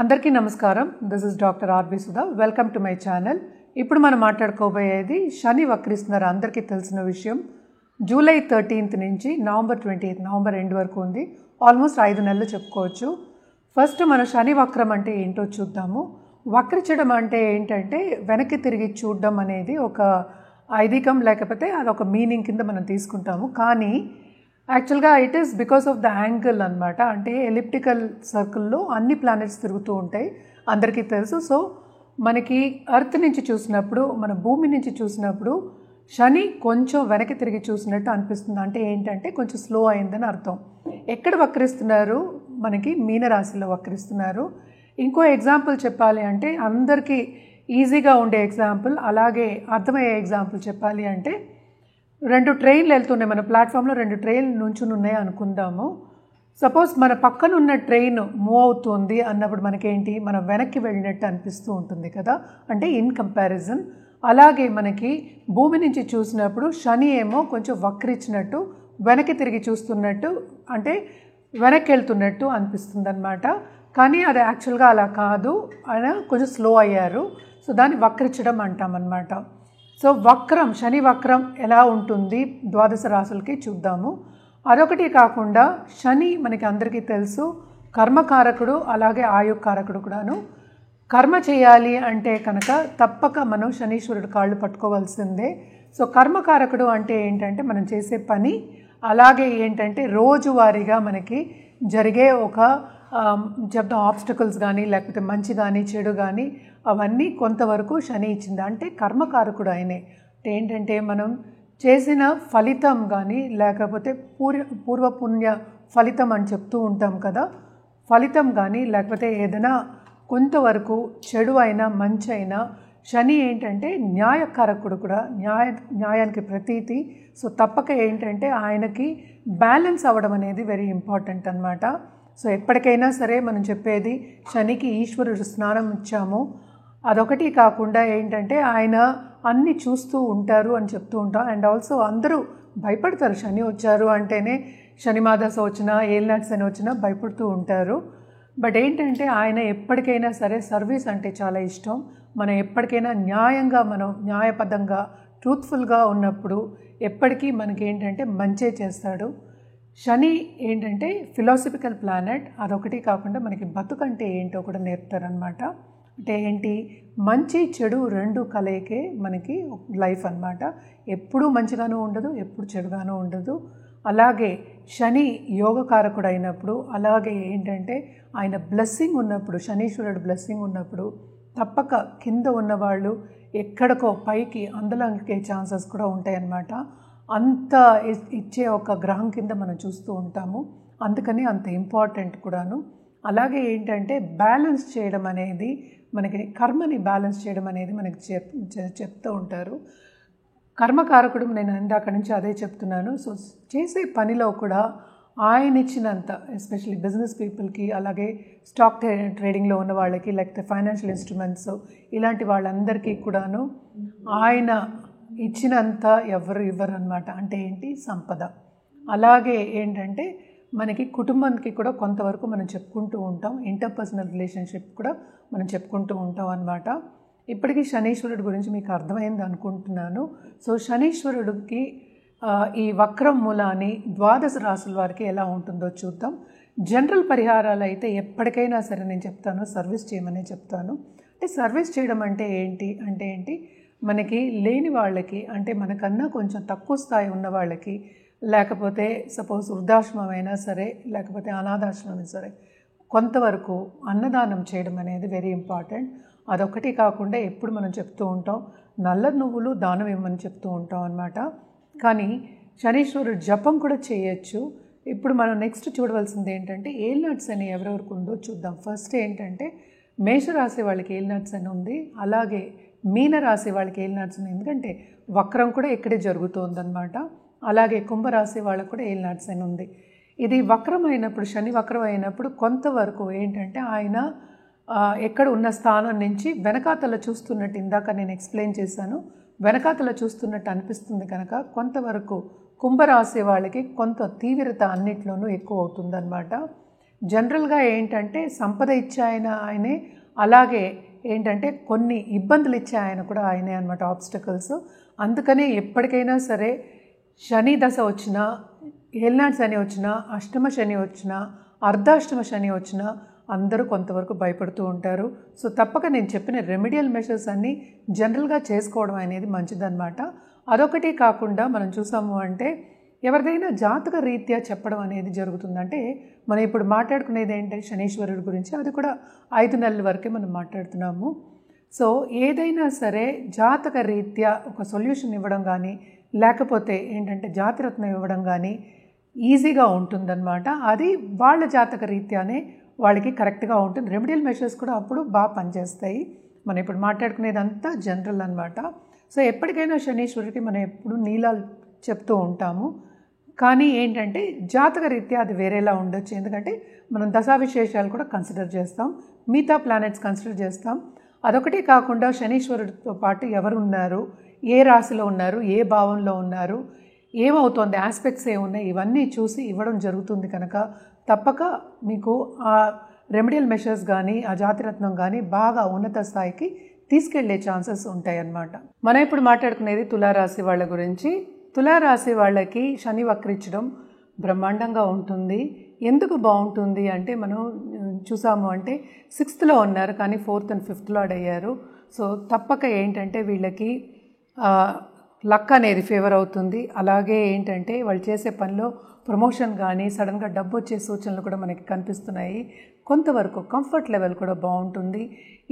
అందరికీ నమస్కారం. This is doctor R B Sudha. Welcome to my channel. ఇప్పుడు మనం మాట్లాడుకోబోయేది శని వక్రిస్తున్నారు. అందరికీ తెలిసిన విషయం. జూలై 13th నుంచి నవంబర్ 28th, నవంబర్ ఎండ్ వరకు ఉంది. ఆల్మోస్ట్ 5 నెలలు చెప్పుకోవచ్చు. ఫస్ట్ మనం శని వక్రం అంటే ఏంటో చూద్దాము. వక్రించడం అంటే ఏంటంటే వెనక్కి తిరిగి చూడడం అనేది ఒక ఐదీకం, లేకపోతే అదొక మీనింగ్ కింద మనం తీసుకుంటాము. కానీ యాక్చువల్గా it is because of the angle అనమాట. అంటే ఎలిప్టికల్ సర్కిల్లో అన్ని ప్లానెట్స్ తిరుగుతూ ఉంటాయి, అందరికీ తెలుసు. సో మనకి ఎర్త్ నుంచి చూసినప్పుడు, మన భూమి నుంచి చూసినప్పుడు శని కొంచెం వెనక్కి తిరిగి చూసినట్టు అనిపిస్తుంది. అంటే ఏంటంటే కొంచెం స్లో అయిందని అర్థం. ఎక్కడ వక్రిస్తున్నారు? మనకి మీనరాశిలో వక్రిస్తున్నారు. ఇంకో ఎగ్జాంపుల్ చెప్పాలి అంటే, అందరికీ ఈజీగా ఉండే ఎగ్జాంపుల్, అలాగే అర్థమయ్యే ఎగ్జాంపుల్ చెప్పాలి అంటే, 2 ట్రైన్లు వెళ్తున్నాయి. మన ప్లాట్ఫామ్లో 2 ట్రైన్లు నుంచుని ఉన్నాయి అనుకుందాము. సపోజ్ మన పక్కన ఉన్న ట్రైన్ మూవ్ అవుతుంది అన్నప్పుడు మనకేంటి, మనం వెనక్కి వెళ్ళినట్టు అనిపిస్తూ ఉంటుంది కదా, అంటే ఇన్ కంపారిజన్. అలాగే మనకి భూమి నుంచి చూసినప్పుడు శని ఏమో కొంచెం వక్రించినట్టు, వెనక్కి తిరిగి చూస్తున్నట్టు, అంటే వెనక్కి వెళ్తున్నట్టు అనిపిస్తుంది అనమాట. కానీ అది యాక్చువల్గా అలా కాదు, ఆయన కొంచెం స్లో అయ్యారు. సో దాన్ని వక్రించడం అంటామన్నమాట. సో వక్రం, శని వక్రం ఎలా ఉంటుంది ద్వాదశ రాశులకి చూద్దాము. అదొకటి కాకుండా శని మనకి అందరికీ తెలుసు కర్మకారకుడు, అలాగే ఆయుకారకుడు కూడాను. కర్మ చేయాలి అంటే కనుక తప్పక మనం శనీశ్వరుడు కాళ్ళు పట్టుకోవాల్సిందే. సో కర్మకారకుడు అంటే ఏంటంటే మనం చేసే పని, అలాగే ఏంటంటే రోజువారీగా మనకి జరిగే ఒక చెప్తాం ఆబ్స్టకల్స్ కానీ, లేకపోతే మంచి కానీ చెడు కానీ, అవన్నీ కొంతవరకు శని ఇచ్చింది. అంటే కర్మకారకుడు ఆయనే. అంటే ఏంటంటే మనం చేసిన ఫలితం కానీ, లేకపోతే పూర్వపుణ్య ఫలితం అని చెప్తూ ఉంటాం కదా, ఫలితం కానీ, లేకపోతే ఏదైనా కొంతవరకు చెడు అయినా మంచి అయినా, శని ఏంటంటే న్యాయకారకుడు కూడా, న్యాయానికి ప్రతీతి. సో తప్పక ఏంటంటే ఆయనకి బ్యాలెన్స్ అవ్వడం అనేది వెరీ ఇంపార్టెంట్ అనమాట. సో ఎప్పటికైనా సరే మనం చెప్పేది, శనికి ఈశ్వరుడు స్నానం ఇచ్చాము. అదొకటి కాకుండా ఏంటంటే ఆయన అన్నీ చూస్తూ ఉంటారు అని చెప్తూ ఉంటాం. అండ్ ఆల్సో అందరూ భయపడతారు, శని వచ్చారు అంటేనే, శనిమాదశ వచ్చినా, ఏలినాటి శని వచ్చినా భయపడుతూ ఉంటారు. బట్ ఏంటంటే ఆయన ఎప్పటికైనా సరే సర్వీస్ అంటే చాలా ఇష్టం. మనం ఎప్పటికైనా న్యాయంగా, మనం న్యాయబద్ధంగా, ట్రూత్ఫుల్గా ఉన్నప్పుడు ఎప్పటికీ మనకి ఏంటంటే మంచే చేస్తాడు. శని ఏంటంటే ఫిలాసఫికల్ ప్లానెట్. అదొకటి కాకుండా మనకి బతుకంటే ఏంటో కూడా నేర్పుతారనమాట. అంటే ఏంటి, మంచి చెడు 2 కలయికే మనకి లైఫ్ అనమాట. ఎప్పుడూ మంచిగానూ ఉండదు, ఎప్పుడు చెడుగానూ ఉండదు. అలాగే శని యోగకారకుడు అయినప్పుడు, అలాగే ఏంటంటే ఆయన బ్లెస్సింగ్ ఉన్నప్పుడు, శనీశ్వరుడు బ్లెస్సింగ్ ఉన్నప్పుడు తప్పక కింద ఉన్నవాళ్ళు ఎక్కడికో పైకి అందలంకే ఛాన్సెస్ కూడా ఉంటాయన్నమాట. అంత ఇచ్చే ఒక గ్రహం కింద మనం చూస్తూ ఉంటాము. అందుకని అంత ఇంపార్టెంట్ కూడాను. అలాగే ఏంటంటే బ్యాలెన్స్ చేయడం అనేది, మనకి కర్మని బ్యాలెన్స్ చేయడం అనేది మనకి చెప్తూ ఉంటారు. కర్మకారకుడు, నేను ఇందాక నుంచి అదే చెప్తున్నాను. సో చేసే పనిలో కూడా ఆయన ఇచ్చినంత, ఎస్పెషల్లీ బిజినెస్ పీపుల్కి, అలాగే స్టాక్ ట్రేడింగ్లో ఉన్న వాళ్ళకి, లేకపోతే ఫైనాన్షియల్ ఇన్స్ట్రుమెంట్స్ ఇలాంటి వాళ్ళందరికీ కూడాను ఆయన ఇచ్చినంత ఎవరు ఇవ్వరు అనమాట. అంటే ఏంటి, సంపద. అలాగే ఏంటంటే మనకి కుటుంబానికి కూడా కొంతవరకు మనం చెప్పుకుంటూ ఉంటాం, ఇంటర్పర్సనల్ రిలేషన్షిప్ కూడా మనం చెప్పుకుంటూ ఉంటాం అన్నమాట. ఇప్పటికీ శనీశ్వరుడు గురించి మీకు అర్థమైంది అనుకుంటున్నాను. సో శనీశ్వరుడికి ఈ వక్రం మూలాన్ని ద్వాదశ రాశుల వారికి ఎలా ఉంటుందో చూద్దాం. జనరల్ పరిహారాలు అయితే ఎప్పటికైనా సరే నేను చెప్తాను, సర్వీస్ చేయమనే చెప్తాను. అంటే సర్వీస్ చేయడం అంటే ఏంటి, మనకి లేని వాళ్ళకి, అంటే మనకన్నా కొంచెం తక్కువ స్థాయి ఉన్న వాళ్ళకి, లేకపోతే సపోజ్ వృద్ధాశ్రమం అయినా సరే, లేకపోతే అనాథాశ్రమం అయినా సరే, కొంతవరకు అన్నదానం చేయడం అనేది వెరీ ఇంపార్టెంట్. అదొకటి కాకుండా ఎప్పుడు మనం చెప్తూ ఉంటాం, నల్ల నువ్వులు దానం ఇవ్వమని చెప్తూ ఉంటాం అన్నమాట. కానీ శనీశ్వరుడు జపం కూడా చేయొచ్చు. ఇప్పుడు మనం నెక్స్ట్ చూడవలసింది ఏంటంటే ఏలినాటి శని ఎవరెవరికి ఉందో చూద్దాం. ఫస్ట్ ఏంటంటే మేషరాశి వాళ్ళకి ఏలినాటి శని ఉంది, అలాగే మీనరాశి వాళ్ళకి ఏలినాటి శని, ఎందుకంటే వక్రం కూడా ఇక్కడే జరుగుతుందన్నమాట. అలాగే కుంభరాశి వాళ్ళకు కూడా ఏలినాటి శని ఉంది. ఇది వక్రం అయినప్పుడు, శని వక్రం అయినప్పుడు కొంతవరకు ఏంటంటే ఆయన ఎక్కడ ఉన్న స్థానం నుంచి వెనకాతల చూస్తున్నట్టు, ఇందాక నేను ఎక్స్ప్లెయిన్ చేశాను, వెనకాతల చూస్తున్నట్టు అనిపిస్తుంది. కనుక కొంతవరకు కుంభరాశి వాళ్ళకి కొంత తీవ్రత అన్నిట్లోనూ ఎక్కువ అవుతుందన్నమాట. జనరల్గా ఏంటంటే సంపద ఇచ్చే ఆయనే, అలాగే ఏంటంటే కొన్ని ఇబ్బందులు ఇచ్చే ఆయన కూడా ఆయనే అనమాట, ఆబ్స్టకల్స్. అందుకనే ఎప్పటికైనా సరే శని దశ వచ్చినా, ఏలినాటి శని వచ్చినా, అష్టమ శని వచ్చినా, అర్ధాష్టమ శని వచ్చినా అందరూ కొంతవరకు భయపడుతూ ఉంటారు. సో తప్పక నేను చెప్పిన రెమెడియల్ మెషర్స్ అన్నీ జనరల్గా చేసుకోవడం అనేది మంచిదన్నమాట. అదొకటి కాకుండా మనం చూసాము అంటే ఎవరిదైనా జాతక రీత్యా చెప్పడం అనేది జరుగుతుందంటే, మనం ఇప్పుడు మాట్లాడుకునేది ఏంటంటే శనీశ్వరుడి గురించి, అది కూడా 5 నెలల వరకే మనం మాట్లాడుతున్నాము. సో ఏదైనా సరే జాతక రీత్యా ఒక సొల్యూషన్ ఇవ్వడం కానీ, లేకపోతే ఏంటంటే జాతిరత్నం ఇవ్వడం కానీ ఈజీగా ఉంటుందన్నమాట. అది వాళ్ళ జాతక రీత్యానే వాళ్ళకి కరెక్ట్గా ఉంటుంది. రెమెడియల్ మెషర్స్ కూడా అప్పుడు బాగా పనిచేస్తాయి. మనం ఇప్పుడు మాట్లాడుకునేదంతా జనరల్ అనమాట. సో ఎప్పటికైనా శనీశ్వరుడికి మనం ఎప్పుడు నీలాలు చెప్తూ ఉంటాము. కానీ ఏంటంటే జాతక రీత్యా అది వేరేలా ఉండొచ్చు. ఎందుకంటే మనం దశావిశేషాలు కూడా కన్సిడర్ చేస్తాం, మిగతా ప్లానెట్స్ కన్సిడర్ చేస్తాం. అదొకటి కాకుండా శనీశ్వరుడితో పాటు ఎవరు ఉన్నారు, ఏ రాశిలో ఉన్నారు, ఏ భావంలో ఉన్నారు, ఏమవుతోంది, ఆస్పెక్ట్స్ ఏమున్నాయి, ఇవన్నీ చూసి ఇవ్వడం జరుగుతుంది. కనుక తప్పక మీకు ఆ రెమెడియల్ మెషర్స్ కానీ ఆ జాతిరత్నం కానీ బాగా ఉన్నత స్థాయికి తీసుకెళ్లే ఛాన్సెస్ ఉంటాయన్నమాట. మనం ఇప్పుడు మాట్లాడుకునేది తులారాశి వాళ్ళ గురించి. తులారాశి వాళ్ళకి శని వక్రించడం బ్రహ్మాండంగా ఉంటుంది. ఎందుకు బాగుంటుంది అంటే మనం చూసాము అంటే 6th ఉన్నారు కానీ 4th and 5th అయ్యారు. సో తప్పక ఏంటంటే వీళ్ళకి లక్ అనేది ఫేవర్ అవుతుంది. అలాగే ఏంటంటే వాళ్ళు చేసే పనిలో ప్రమోషన్ కానీ సడన్గా డబ్బు వచ్చే సూచనలు కూడా మనకి కనిపిస్తున్నాయి. కొంతవరకు కంఫర్ట్ లెవెల్ కూడా బాగుంటుంది.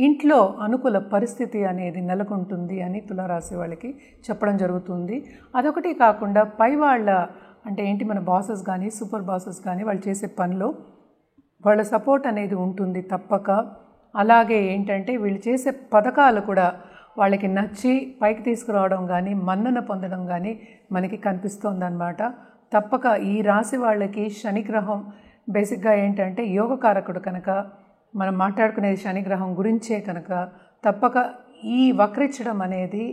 ఇంట్లో అనుకూల పరిస్థితి అనేది నెలకొంటుంది అని తులారాశి వాళ్ళకి చెప్పడం జరుగుతుంది. అదొకటి కాకుండా పై వాళ్ళ అంటే ఏంటి, మన బాసెస్ కానీ సూపర్ బాసెస్ కానీ వాళ్ళు చేసే పనిలో వాళ్ళ సపోర్ట్ అనేది ఉంటుంది తప్పక. అలాగే ఏంటంటే వీళ్ళు చేసే పథకాలు కూడా వాళ్ళకి నచ్చి పైకి తీసుకురావడం కానీ మన్నన పొందడం కానీ మనకి కనిపిస్తోందన్నమాట. తప్పక ఈ రాశి వాళ్ళకి శనిగ్రహం బేసిక్గా ఏంటంటే యోగకారకుడు కనుక మనం మాట్లాడుకునేది శనిగ్రహం గురించే కనుక తప్పక ఈ వక్రించడం అనేది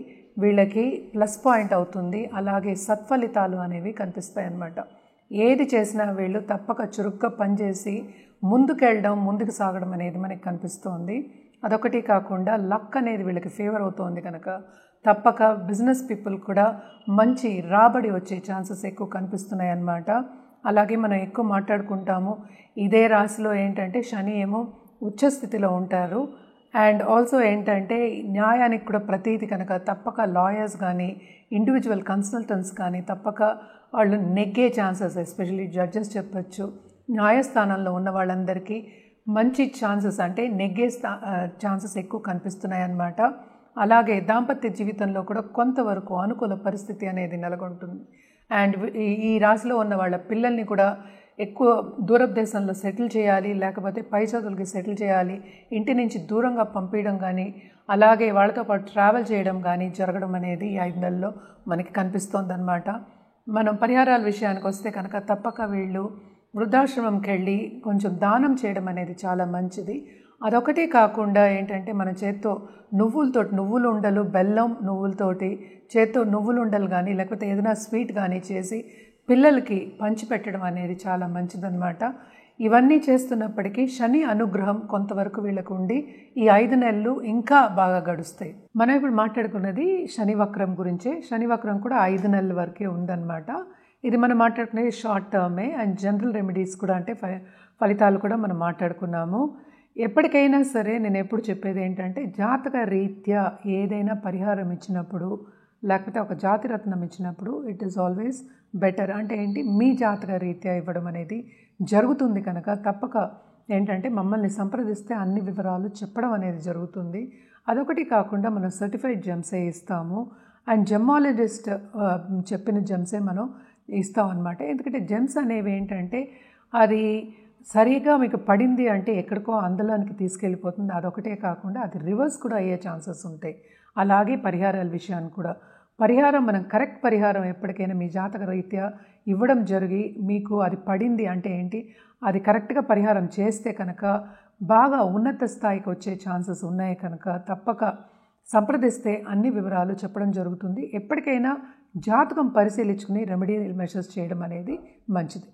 వీళ్ళకి ప్లస్ పాయింట్ అవుతుంది. అలాగే సత్ఫలితాలు అనేవి కనిపిస్తాయి అన్నమాట. ఏది చేసినా వీళ్ళు తప్పక చురుగ్గా పనిచేసి ముందుకెళ్ళడం, ముందుకు సాగడం అనేది మనకి కనిపిస్తోంది. అదొకటి కాకుండా లక్ అనేది వీళ్ళకి ఫేవర్ అవుతోంది కనుక తప్పక బిజినెస్ పీపుల్ కూడా మంచి రాబడి వచ్చే ఛాన్సెస్ ఎక్కువ కనిపిస్తున్నాయి అన్నమాట. అలాగే మనం ఎక్కువ మాట్లాడుకుంటాము ఇదే రాశిలో ఏంటంటే శని ఏమో ఉచ్చస్థితిలో ఉంటారు. అండ్ ఆల్సో ఏంటంటే న్యాయానికి కూడా ప్రతీతి కనుక తప్పక లాయర్స్ కానీ ఇండివిజువల్ కన్సల్టెంట్స్ కానీ తప్పక వాళ్ళు నెగ్గే ఛాన్సెస్, ఎస్పెషల్లీ జడ్జెస్ చెప్పచ్చు, న్యాయస్థానంలో ఉన్న వాళ్ళందరికీ మంచి ఛాన్సెస్ అంటే నెగ్గే ఛాన్సెస్ ఎక్కువ కనిపిస్తున్నాయి అన్నమాట. అలాగే దాంపత్య జీవితంలో కూడా కొంతవరకు అనుకూల పరిస్థితి అనేది నెలకొంటుంది. అండ్ ఈ రాశిలో ఉన్న వాళ్ళ పిల్లల్ని కూడా ఎక్కువ దూరదేశంలో సెటిల్ చేయాలి, లేకపోతే పై చదువులకి సెటిల్ చేయాలి, ఇంటి నుంచి దూరంగా పంపించడం కానీ అలాగే వాళ్ళతో పాటు ట్రావెల్ చేయడం కానీ జరగడం అనేది ఈ 5 నెలల్లో మనకి కనిపిస్తోందన్నమాట. మనం పరిహారాల విషయానికి వస్తే కనుక తప్పక వీళ్ళు వృద్ధాశ్రమంకి వెళ్ళి కొంచెం దానం చేయడం అనేది చాలా మంచిది. అదొకటి కాకుండా ఏంటంటే మన చేత్తో నువ్వులు ఉండలు, బెల్లం నువ్వులతోటి చేత్తో నువ్వులు ఉండలు కానీ లేకపోతే ఏదైనా స్వీట్ కానీ చేసి పిల్లలకి పంచిపెట్టడం అనేది చాలా మంచిదన్నమాట. ఇవన్నీ చేస్తున్నప్పటికీ శని అనుగ్రహం కొంతవరకు వీళ్ళకు ఉండి ఈ 5 నెలలు ఇంకా బాగా గడుస్తాయి. మనం ఇప్పుడు మాట్లాడుకున్నది శని వక్రం గురించే. శని వక్రం కూడా 5 నెలల వరకే ఉందన్నమాట. ఇది మనం మాట్లాడుకునేది షార్ట్ టర్మే. అండ్ జనరల్ రెమెడీస్ కూడా అంటే ఫలితాలు కూడా మనం మాట్లాడుకున్నాము. ఎప్పటికైనా సరే నేను ఎప్పుడు చెప్పేది ఏంటంటే జాతక రీత్యా ఏదైనా పరిహారం ఇచ్చినప్పుడు లేకపోతే ఒక జాతిరత్నం ఇచ్చినప్పుడు ఇట్ ఈస్ ఆల్వేస్ బెటర్. అంటే ఏంటి, మీ జాతక రీత్యా ఇవ్వడం అనేది జరుగుతుంది కనుక తప్పక ఏంటంటే మమ్మల్ని సంప్రదిస్తే అన్ని వివరాలు చెప్పడం అనేది జరుగుతుంది. అదొకటి కాకుండా మనం సర్టిఫైడ్ జెమ్సే ఇస్తాము. అండ్ జెమ్మాలజిస్ట్ చెప్పిన జెమ్సే మనం ఇస్తాం అన్నమాట. ఎందుకంటే జెమ్స్ అనేవి ఏంటంటే అది సరిగా మీకు పడింది అంటే ఎక్కడికో అందులోనికి తీసుకెళ్ళిపోతుంది. అదొకటే కాకుండా అది రివర్స్ కూడా అయ్యే ఛాన్సెస్ ఉంటాయి. అలాగే పరిహారాల విషయాన్ని కూడా పరిహారం మనం కరెక్ట్ పరిహారం ఎప్పటికైనా మీ జాతక రీత్యా ఇవ్వడం జరిగి మీకు అది పడింది అంటే ఏంటి, అది కరెక్ట్గా పరిహారం చేస్తే కనుక బాగా ఉన్నత స్థాయికి వచ్చే ఛాన్సెస్ ఉన్నాయి కనుక తప్పక సంప్రదిస్తే అన్ని వివరాలు చెప్పడం జరుగుతుంది. ఎప్పటికైనా జాతకం పరిశీలించుకుని రెమెడియల్ మెషర్స్ చేయడం అనేది మంచిది.